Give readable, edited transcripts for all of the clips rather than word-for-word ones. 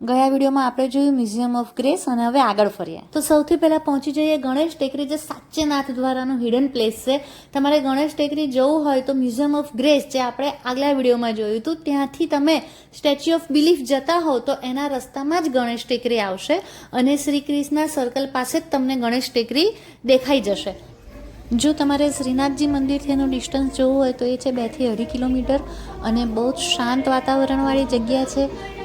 ગયા વિડીયોમાં આપણે જોયું મ્યુઝિયમ ઓફ ગ્રેસ અને હવે આગળ ફરીએ તો સૌથી પહેલાં પહોંચી જઈએ ગણેશ ટેકરી, જે સાચે નાથદ્વારાનું હિડન પ્લેસ છે. તમારે ગણેશ ટેકરી જવું હોય તો મ્યુઝિયમ ઓફ ગ્રેસ, જે આપણે આગલા વિડીયોમાં જોયું હતું, ત્યાંથી તમે સ્ટેચ્યુ ઓફ બિલીફ જતા હોવ તો એના રસ્તામાં જ ગણેશ ટેકરી આવશે અને શ્રી કૃષ્ણ સર્કલ પાસે જ તમને ગણેશ ટેકરી દેખાઈ જશે. જો તમારે શ્રીનાથજી મંદિરથી એનું ડિસ્ટન્સ જોવું હોય તો એ છે 2 થી 2.5 કિલોમીટર અને બહુ જ શાંત વાતાવરણવાળી જગ્યા છે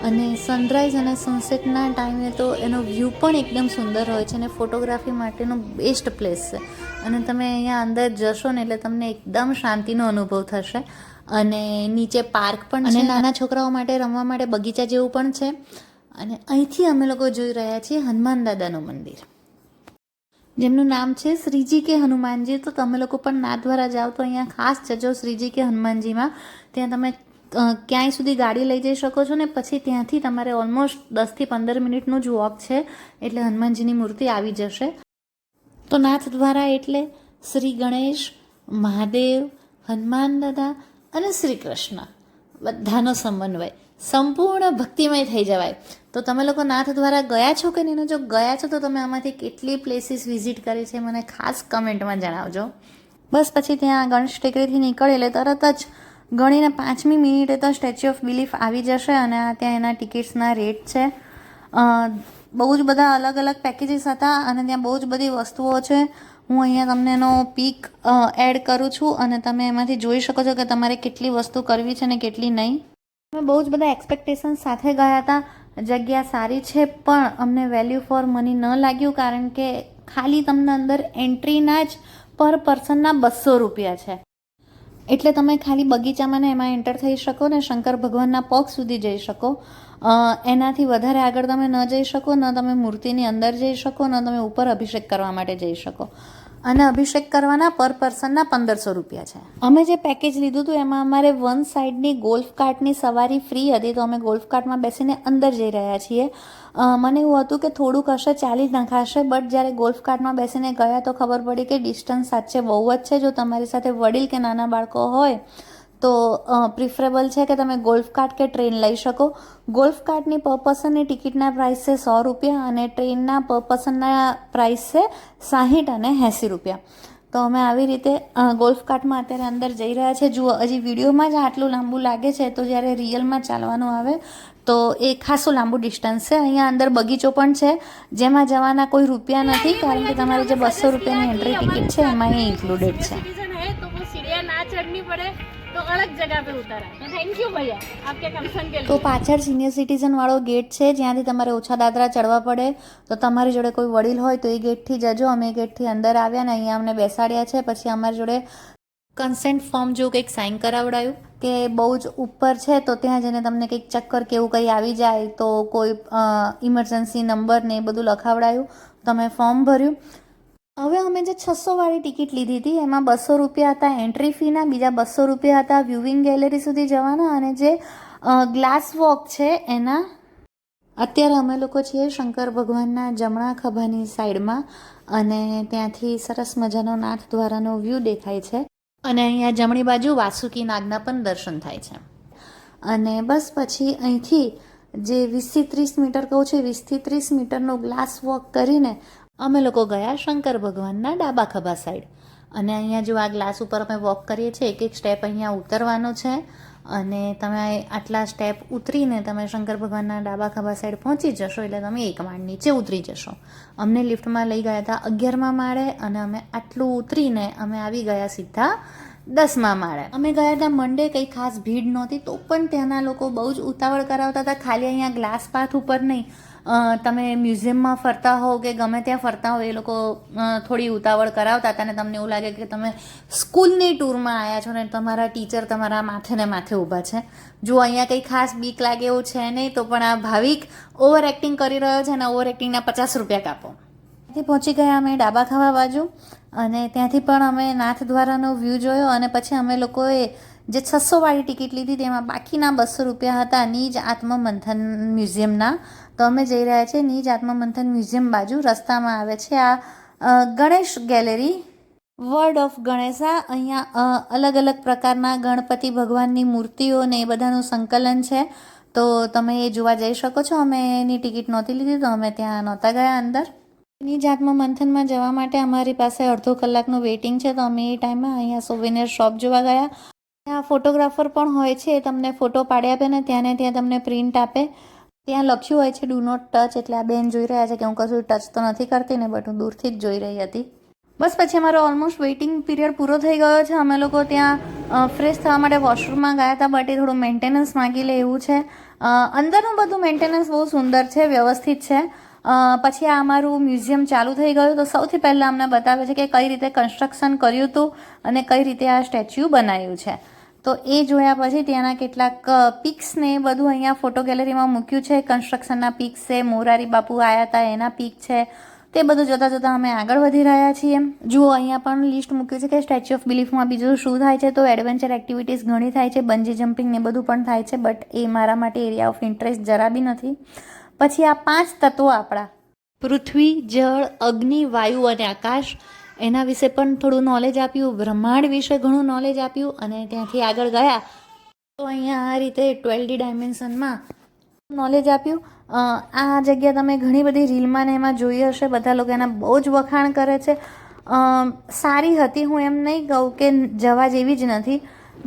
અને સનરાઈઝ અને સનસેટના ટાઈમે તો એનો વ્યૂ પણ એકદમ સુંદર હોય છે અને ફોટોગ્રાફી માટેનો બેસ્ટ પ્લેસ છે. અને તમે અહીંયા અંદર જશો ને એટલે તમને એકદમ શાંતિનો અનુભવ થશે અને નીચે પાર્ક પણ છે અને નાના છોકરાઓ માટે રમવા માટે બગીચા જેવું પણ છે. અને અહીંથી અમે લોકો જોઈ રહ્યા છીએ હનુમાન દાદાનું મંદિર, જેમનું નામ છે શ્રીજી કે હનુમાનજી. તો તમે લોકો પણ નાથદ્વારા જાઓ તો અહીંયા ખાસ જજો શ્રીજી કે હનુમાનજીમાં. ત્યાં તમે ક્યાંય સુધી ગાડી લઈ જઈ શકો છો ને પછી ત્યાંથી તમારે ઓલમોસ્ટ 10 થી 15 મિનિટનું જ વોક છે એટલે હનુમાનજીની મૂર્તિ આવી જશે. તો નાથદ્વારા એટલે શ્રી ગણેશ, મહાદેવ, હનુમાન દાદા અને શ્રી કૃષ્ણ બધાનો સમન્વય, સંપૂર્ણ ભક્તિમય થઈ જવાય. તો તમે લોકો નાથદ્વારા ગયા છો કે નહીં? જો ગયા છો તો તમે આમાંથી કેટલી પ્લેસીસ વિઝિટ કરી છે મને ખાસ કમેન્ટમાં જણાવજો. બસ પછી ત્યાં ગણેશ ટેકરીથી નીકળે એટલે તરત જ ગણીને 5મી મિનિટે તો સ્ટેચ્યુ ઓફ બિલીફ આવી જશે અને ત્યાં એના ટિકિટ્સના રેટ છે. બહુ જ બધા અલગ અલગ પેકેજીસ હતા અને ત્યાં બહુ જ બધી વસ્તુઓ છે. હું અહીંયા તમને એનો પીક એડ કરું છું અને તમે એમાંથી જોઈ શકો છો કે તમારે કેટલી વસ્તુ કરવી છે ને કેટલી નહીં. અમે બહુ જ બધા એક્સપેક્ટેશન સાથે ગયા હતા. જગ્યા સારી છે પણ અમને વેલ્યુ ફોર મની ન લાગ્યું, કારણ કે ખાલી તમને અંદર એન્ટ્રીના જ પર પર્સનના 200 રૂપિયા છે. એટલે તમે ખાલી બગીચામાં ને એમાં એન્ટર થઈ શકો ને શંકર ભગવાનના પગ સુધી જઈ શકો. એનાથી વધારે આગળ તમે ન જઈ શકો, ન તમે મૂર્તિની અંદર જઈ શકો, ન તમે ઉપર અભિષેક કરવા માટે જઈ શકો. અને અભિષેક કરવાના પર પર્સનના 1500 રૂપિયા છે. અમે જે પેકેજ લીધું હતું એમાં અમારે વન સાઈડની ગોલ્ફ કાર્ટની સવારી ફ્રી હતી, તો અમે ગોલ્ફ કાર્ટમાં બેસીને અંદર જઈ રહ્યા છીએ. મને એવું હતું કે થોડુંક હશે, ચાલી નખાશે, બટ જ્યારે ગોલ્ફ કાર્ટમાં બેસીને ગયા તો ખબર પડી કે ડિસ્ટન્સ સાચે બહુ જ છે. જો તમારી સાથે વડીલ કે નાના બાળકો હોય તો પ્રિફરેબલ છે કે તમે ગોલ્ફ કાર્ટ કે ટ્રેન લઈ શકો. ગોલ્ફ કાર્ટની પર પર્સનની ટિકિટના પ્રાઇસ છે 100 રૂપિયા અને ટ્રેનના પર પર્સનના પ્રાઇસ છે 60 અને 80 રૂપિયા. તો અમે આવી રીતે ગોલ્ફ કાર્ટમાં અત્યારે અંદર જઈ રહ્યા છે. જુઓ, હજી વિડીયોમાં જ આટલું લાંબુ લાગે છે તો જ્યારે રિયલમાં ચાલવાનું આવે તો એ ખાસું લાંબુ ડિસ્ટન્સ છે. અહીંયા અંદર બગીચો પણ છે જેમાં જવાના કોઈ રૂપિયા નથી, કારણ કે તમારી જે 200 રૂપિયાની એન્ટ્રી ટિકિટ છે એમાં એ ઇન્ક્લુડેડ છે. तो अलग जगह पे उतरा है. थैंक यू भैया आपके कंसर्न के लिए. तो પાછળ સિનિયર સિટીઝન વાળો ગેટ છે જ્યાંથી તમારે ઓછા દાદરા ચડવા પડે. તો તમારી જોડે કોઈ વડીલ હોય તો એ ગેટથી જજો. અમે ગેટથી અંદર આવ્યા ને અહીંયા અમને બેસાડ્યા છે. પછી અમારી જોડે કન્સેન્ટ ફોર્મ જેવું કંઈક સાઇન કરાવડાયું કે બહુ જ ઉપર છે તો ત્યાં જઈને તમને કંઈક ચક્કર કે એવું કંઈ આવી જાય તો કોઈ ઇમરજન્સી નંબર ને એ બધું લખાવડાયું. તમે ફોર્મ ભર્યું. હવે અમે જે 600 વાળી ટિકિટ લીધી હતી એમાં 200 રૂપિયા હતા એન્ટ્રી ફીના, બીજા 200 રૂપિયા હતા વ્યુવિંગ ગેલેરી સુધી જવાના અને જે ગ્લાસ વોક છે એના. અત્યારે અમે લોકો છીએ શંકર ભગવાનના જમણા ખભાની સાઈડમાં અને ત્યાંથી સરસ મજાનો નાથદ્વારાનો વ્યૂ દેખાય છે અને અહીંયા જમણી બાજુ વાસુકી નાગના પણ દર્શન થાય છે. અને બસ પછી અહીંથી જે 20 થી 30 મીટર કહું છું, 20 થી 30 મીટરનો ગ્લાસ વોક કરીને અમે લોકો ગયા શંકર ભગવાનના ડાબા ખભા સાઈડ. અને અહીંયા જો આ ગ્લાસ ઉપર અમે વોક કરીએ છીએ, એક સ્ટેપ અહીંયા ઉતરવાનો છે અને તમે આટલા સ્ટેપ ઉતરીને તમે શંકર ભગવાનના ડાબા ખભા સાઈડ પહોંચી જશો એટલે તમે એક માળ નીચે ઉતરી જશો. અમને લિફ્ટમાં લઈ ગયા હતા 11મા માળે અને અમે આટલું ઉતરીને અમે આવી ગયા સીધા 10મા માળે. અમે ગયા હતા મંડે, કંઈ ખાસ ભીડ નહોતી તો પણ ત્યાંના લોકો બહુ જ ઉતાવળ કરાવતા હતા. ખાલી અહીંયા ગ્લાસ પાથ ઉપર નહીં, તમે મ્યુઝિયમમાં ફરતા હોવ કે ગમે ત્યાં ફરતા હો એ લોકો થોડી ઉતાવળ કરાવતા હતા અને તમને એવું લાગે કે તમે સ્કૂલની ટૂરમાં આવ્યા છો ને તમારા ટીચર તમારા માથે ને માથે ઊભા છે. જો અહીંયા કંઈ ખાસ બીક લાગે એવું છે નહીં, તો પણ આ ભાવિક ઓવર એક્ટિંગ કરી રહ્યો છે અને ઓવર એક્ટિંગના 50 રૂપિયા કાપો. ત્યાંથી પહોંચી ગયા અમે ડાબા ખભા બાજુ અને ત્યાંથી પણ અમે નાથદ્વારાનો વ્યૂ જોયો અને પછી અમે લોકોએ જે 600 વાળી ટિકિટ લીધી તેમાં બાકીના 200 રૂપિયા હતા નીજ આત્મમંથન મ્યુઝિયમના. તો અમે જઈ રહ્યા છીએ નીજ આત્મમંથન મ્યુઝિયમ બાજુ. રસ્તામાં આવે છે આ Ganesh gallery, word of Ganesha. અહીંયા અલગ અલગ પ્રકારના ગણપતિ ભગવાનની મૂર્તિઓ ને એ બધાનું સંકલન છે. તો તમે એ જોવા જઈ શકો છો. અમે એની ટિકિટ નહોતી લીધી તો અમે ત્યાં નહોતા ગયા અંદર. નિજ આત્મમંથનમાં જવા માટે અમારી પાસે અડધો કલાકનું વેઇટિંગ છે, તો અમે એ ટાઈમમાં અહીંયા સોવેનિયર શોપ જોવા ગયા. ત્યાં ફોટોગ્રાફર પણ હોય છે, એ તમને ફોટો પાડી આપે ને ત્યાં તમને પ્રિન્ટ આપે. ત્યાં લખ્યું હોય છે ડુ નોટ ટચ, એટલે આ બેન જોઈ રહ્યા છે કે હું કશું ટચ તો નથી કરતી ને, બટ હું દૂરથી જ જોઈ રહી હતી. બસ પછી અમારો ઓલમોસ્ટ વેઇટિંગ પીરિયડ પૂરો થઈ ગયો છે. અમે લોકો ત્યાં ફ્રેશ થવા માટે વોશરૂમમાં ગયા હતા, બટ એ થોડું મેન્ટેનન્સ માગી લે એવું છે. અંદરનું બધું મેન્ટેનન્સ બહુ સુંદર છે, વ્યવસ્થિત છે. પછી આ અમારું મ્યુઝિયમ ચાલુ થઈ ગયું. તો સૌથી પહેલાં અમને બતાવે છે કે કઈ રીતે કન્સ્ટ્રક્શન કર્યું હતું અને કઈ રીતે આ સ્ટેચ્યુ બનાવ્યું છે. તો એ જોયા પછી ત્યાંના કેટલાક પિક્સને એ બધું અહીંયા ફોટો ગેલેરીમાં મૂક્યું છે. કન્સ્ટ્રક્શનના પિક્સ છે, મોરારી બાપુ આવ્યા હતા એના પિક છે. તે બધું જોતાં જોતાં અમે આગળ વધી રહ્યા છીએ. જુઓ અહીંયા પણ લિસ્ટ મૂક્યું છે કે સ્ટેચ્યુ ઓફ બિલીફમાં બીજું શું થાય છે. તો એડવેન્ચર એક્ટિવિટીઝ ઘણી થાય છે, બંજી જમ્પિંગ ને બધું પણ થાય છે, બટ એ મારા માટે એરિયા ઓફ ઇન્ટરેસ્ટ જરા બી નથી. પછી આ 5 તત્વો આપણા પૃથ્વી, જળ, અગ્નિ, વાયુ અને આકાશ, એના વિશે પણ થોડું નોલેજ આપ્યું. બ્રહ્માંડ વિશે ઘણું નોલેજ આપ્યું. અને ત્યાંથી આગળ ગયા તો અહીંયા આ રીતે 12D ડાયમેન્શનમાં નોલેજ આપ્યું. આ જગ્યા તમે ઘણી બધી રીલમાં ને એમાં જોઈ હશે. બધા લોકો એના બહુ જ વખાણ કરે છે. સારી હતી, હું એમ નહીં કહું કે જવા જેવી જ નથી,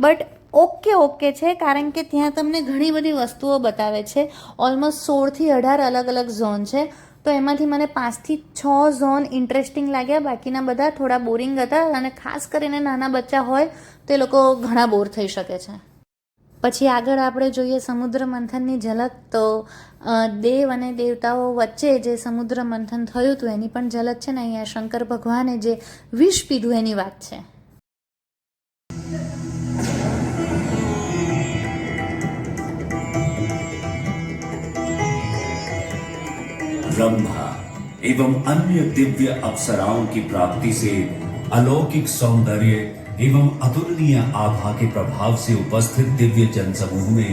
બટ ઓકે છે, કારણ કે ત્યાં તમને ઘણી બધી વસ્તુઓ બતાવે છે. ઓલમોસ્ટ 16 થી 18 અલગ અલગ ઝોન છે. તો એમાંથી મને 5 થી 6 ઝોન ઇન્ટરેસ્ટિંગ લાગ્યા, બાકીના બધા થોડા બોરિંગ હતા. અને ખાસ કરીને નાના બચ્ચા હોય તો એ લોકો ઘણા બોર થઈ શકે છે. પછી આગળ આપણે જોઈએ સમુદ્ર મંથનની ઝલક. તો દેવ અને દેવતાઓ વચ્ચે જે સમુદ્ર મંથન થયું હતું એની પણ ઝલક છે ને. અહીંયા શંકર ભગવાને જે વિષ પીધું એની વાત છે. ब्रह्मा एवं अन्य दिव्य अप्सराओं की प्राप्ति से अलौकिक सौंदर्य एवं अतुलनीय आभा के प्रभाव से उपस्थित दिव्य जनसमूह में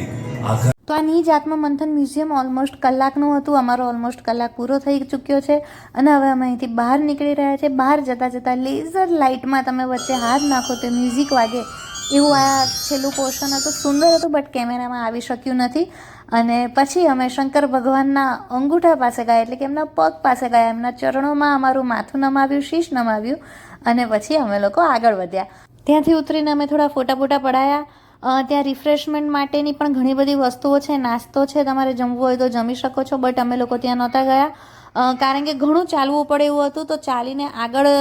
आकर તો આ નિજ આત્મમંથન મ્યુઝિયમ ઓલમોસ્ટ કલાકનું હતું. અમારો ઓલમોસ્ટ કલાક પૂરો થઈ ચૂક્યો છે અને હવે અમે અહીંથી બહાર નીકળી રહ્યા છે. બહાર જતાં લેઝર લાઇટમાં તમે વચ્ચે હાથ નાખો તો મ્યુઝિક વાગે એવું આ છેલ્લું પોર્શન હતું. સુંદર હતું, બટ કેમેરામાં આવી શક્યું નથી. અને પછી અમે શંકર ભગવાનના અંગૂઠા પાસે ગયા, એટલે કે એમના પગ પાસે ગયા. એમના ચરણોમાં અમારું માથું નમાવ્યું, શીશ નમાવ્યું અને પછી અમે લોકો આગળ વધ્યા. ત્યાંથી ઉતરીને અમે થોડા ફોટા પડાયા. ત્યાં રિફ્રેશમેન્ટ માટેની પણ ઘણી બધી વસ્તુઓ છે, નાસ્તો છે, તમારે જમવું હોય તો જમી શકો છો. બટ અમે લોકો ત્યાં નહોતા ગયા કારણ કે ઘણું ચાલવું પડે એવું હતું. તો ચાલીને આગળ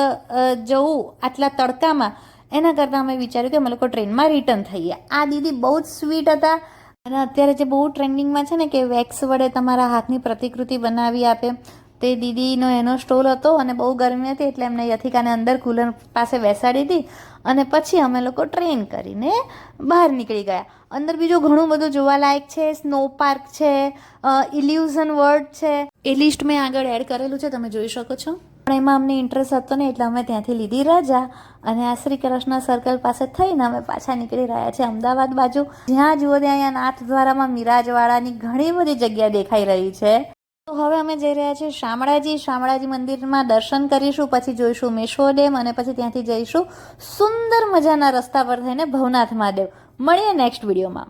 જવું આટલા તડકામાં, એના કરતાં અમે વિચાર્યું કે અમે લોકો ટ્રેનમાં રિટર્ન થઈએ. આ દીદી બહુ જ સ્વીટ હતા. અને અત્યારે જે બહુ ટ્રેન્ડિંગમાં છે ને કે વેક્સ વડે તમારા હાથની પ્રતિકૃતિ બનાવી આપે, તે દીદીનો એનો સ્ટોલ હતો. અને બહુ ગરમી હતી એટલે એમને યથિકાને અંદર કુલર પાસે બેસાડી હતી. અને પછી અમે લોકો ટ્રેન કરીને બહાર નીકળી ગયા. અંદર બીજું ઘણું બધું જોવાલાયક છે. સ્નો પાર્ક છે, ઇલ્યુઝન વર્લ્ડ છે. એ લિસ્ટ મેં આગળ એડ કરેલું છે, તમે જોઈ શકો છો. પણ એમાં અમને ઇન્ટરેસ્ટ હતો ને, એટલે અમે ત્યાંથી લીધી રજા અને આ શ્રી કૃષ્ણ સર્કલ પાસે થઈને અમે પાછા નીકળી રહ્યા છીએ અમદાવાદ બાજુ. જ્યાં જુઓ ત્યાં અહીંયા નાથદ્વારામાં મિરાજવાળાની ઘણી બધી જગ્યા દેખાઈ રહી છે. તો હવે અમે જઈ રહ્યા છીએ શામળાજી મંદિરમાં દર્શન કરીશું. પછી જોઈશું મેશ્વો ડેમ અને પછી ત્યાંથી જઈશું સુંદર મજાના રસ્તા પર થઈને ભવનાથ મહાદેવ. મળીએ નેક્સ્ટ વિડીયોમાં.